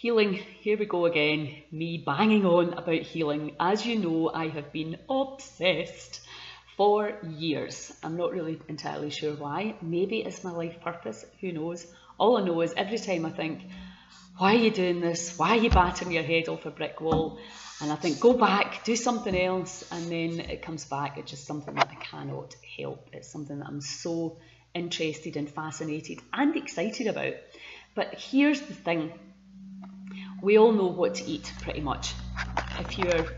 Healing, here we go again, me banging on about healing. As you know, I have been obsessed for years. I'm not really entirely sure why. Maybe it's my life purpose, who knows. All I know is every time I think, why are you doing this? Why are you battering your head off a brick wall? And I think, go back, do something else. And then it comes back, it's just something that I cannot help. It's something that I'm so interested and fascinated and excited about. But here's the thing. We all know what to eat, pretty much. If you've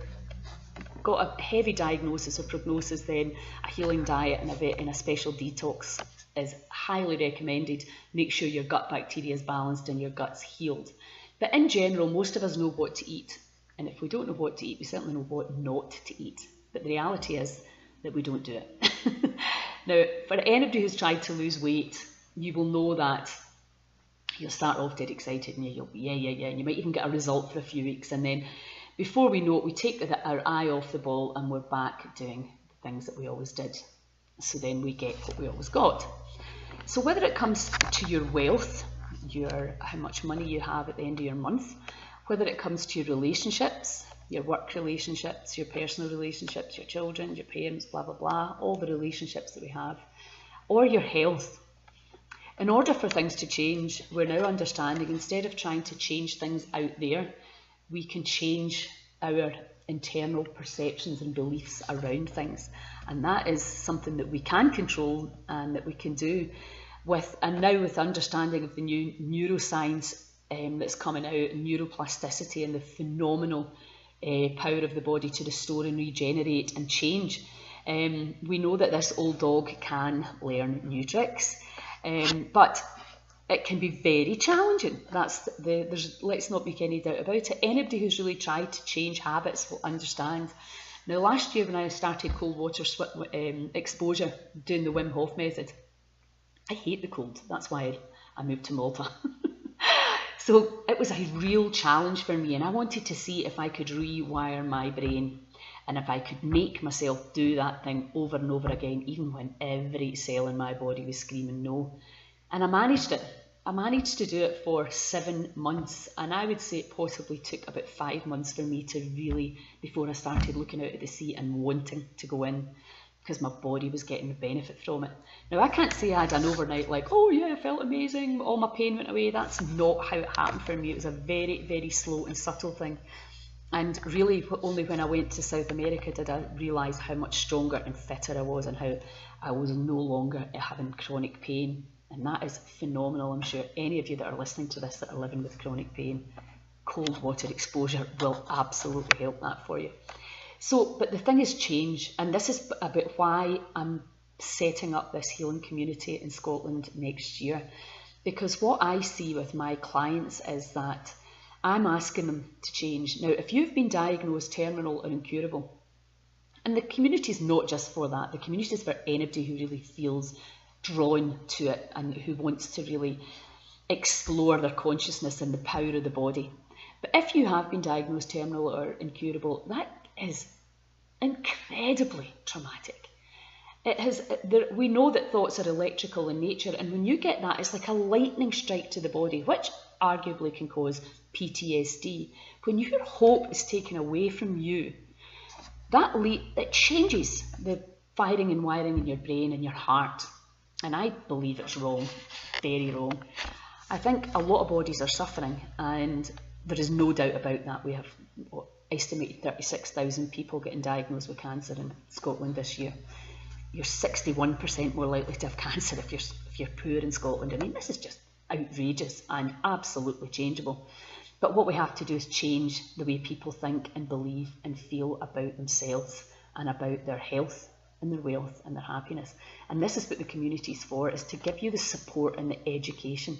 got a heavy diagnosis or prognosis, then a healing diet and a special detox is highly recommended. Make sure your gut bacteria is balanced and your gut's healed. But in general, most of us know what to eat. And if we don't know what to eat, we certainly know what not to eat. But the reality is that we don't do it. Now, for anybody who's tried to lose weight, you will know that you'll start off dead excited and you'll be, yeah. And you might even get a result for a few weeks. And then before we know it, we take our eye off the ball and we're back doing the things that we always did. So then we get what we always got. So whether it comes to your wealth, how much money you have at the end of your month, whether it comes to your relationships, your work relationships, your personal relationships, your children, your parents, blah, blah, blah, all the relationships that we have, or your health. In order for things to change, we're now understanding instead of trying to change things out there, we can change our internal perceptions and beliefs around things. And that is something that we can control and that we can do and now with understanding of the new neuroscience that's coming out, neuroplasticity and the phenomenal power of the body to restore and regenerate and change. We know that this old dog can learn new tricks. But it can be very challenging. Let's not make any doubt about it. Anybody who's really tried to change habits will understand. Now, last year when I started cold water exposure, doing the Wim Hof method, I hate the cold. That's why I moved to Malta. So it was a real challenge for me, and I wanted to see if I could rewire my brain and if I could make myself do that thing over and over again, even when every cell in my body was screaming no. And I managed it. I managed to do it for 7 months. And I would say it possibly took about 5 months for me to really, before I started looking out at the sea and wanting to go in, because my body was getting the benefit from it. Now, I can't say I had an overnight like, oh yeah, I felt amazing, all my pain went away. That's not how it happened for me. It was a very, very slow and subtle thing. And really only when I went to South America did I realise how much stronger and fitter I was and how I was no longer having chronic pain. And that is phenomenal. I'm sure any of you that are listening to this that are living with chronic pain, cold water exposure will absolutely help that for you. So, but the thing is change, and this is about why I'm setting up this healing community in Scotland next year. Because what I see with my clients is that I'm asking them to change. Now, if you've been diagnosed terminal or incurable, and the community is not just for that, the community is for anybody who really feels drawn to it and who wants to really explore their consciousness and the power of the body. But if you have been diagnosed terminal or incurable, that is incredibly traumatic. We know that thoughts are electrical in nature, and when you get that, it's like a lightning strike to the body, which arguably can cause PTSD. When your hope is taken away from you, it changes the firing and wiring in your brain and your heart. And I believe it's wrong, very wrong. I think a lot of bodies are suffering, and there is no doubt about that. We have estimated 36,000 people getting diagnosed with cancer in Scotland this year. You're 61% more likely to have cancer if you're poor in Scotland. I mean, this is just outrageous and absolutely changeable. But what we have to do is change the way people think and believe and feel about themselves and about their health and their wealth and their happiness. And this is what the community is for, is to give you the support and the education.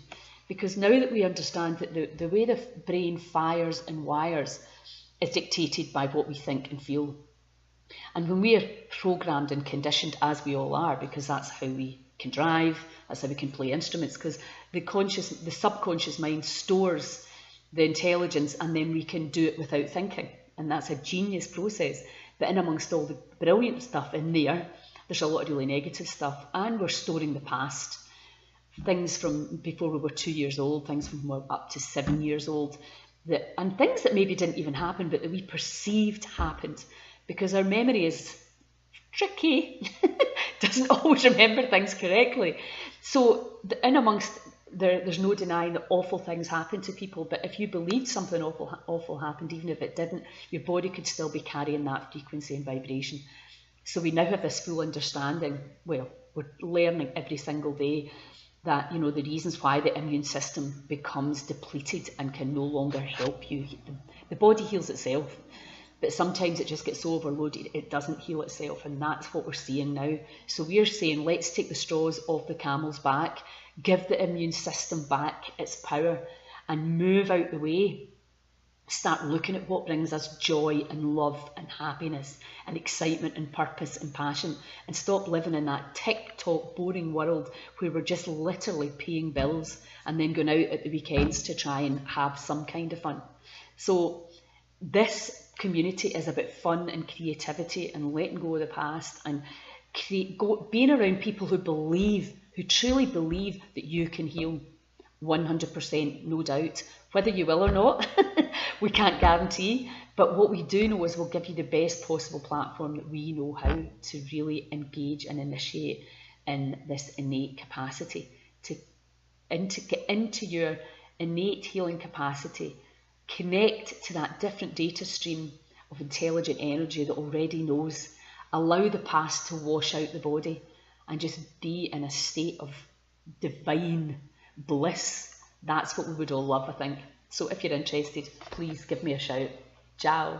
Because now that we understand that the way the brain fires and wires is dictated by what we think and feel. And when we are programmed and conditioned, as we all are, because that's how we can drive, that's how we can play instruments, because the subconscious mind stores the intelligence and then we can do it without thinking. And that's a genius process. But in amongst all the brilliant stuff in there, there's a lot of really negative stuff, and we're storing the past. Things from before we were 2 years old, things from we were up to 7 years old, and things that maybe didn't even happen, but that we perceived happened, because our memory is tricky, doesn't always remember things correctly. So in amongst, there's no denying that awful things happen to people, but if you believed something awful happened, even if it didn't, your body could still be carrying that frequency and vibration. So we now have this full understanding, well, we're learning every single day, that, you know, the reasons why the immune system becomes depleted and can no longer help you. The body heals itself, but sometimes it just gets so overloaded it doesn't heal itself, and that's what we're seeing now. So we're saying, let's take the straws off the camel's back, give the immune system back its power, and move out the way. Start looking at what brings us joy and love and happiness and excitement and purpose and passion, and stop living in that tick-tock boring world where we're just literally paying bills and then going out at the weekends to try and have some kind of fun. So this community is about fun and creativity and letting go of the past, and being around people who truly believe that you can heal 100%, no doubt. Whether you will or not, we can't guarantee, but what we do know is we'll give you the best possible platform that we know how to really engage and initiate in this innate capacity, to get into your innate healing capacity, connect to that different data stream of intelligent energy that already knows, allow the past to wash out the body, and just be in a state of divine bliss. That's what we would all love, I think. So if you're interested, please give me a shout. Ciao.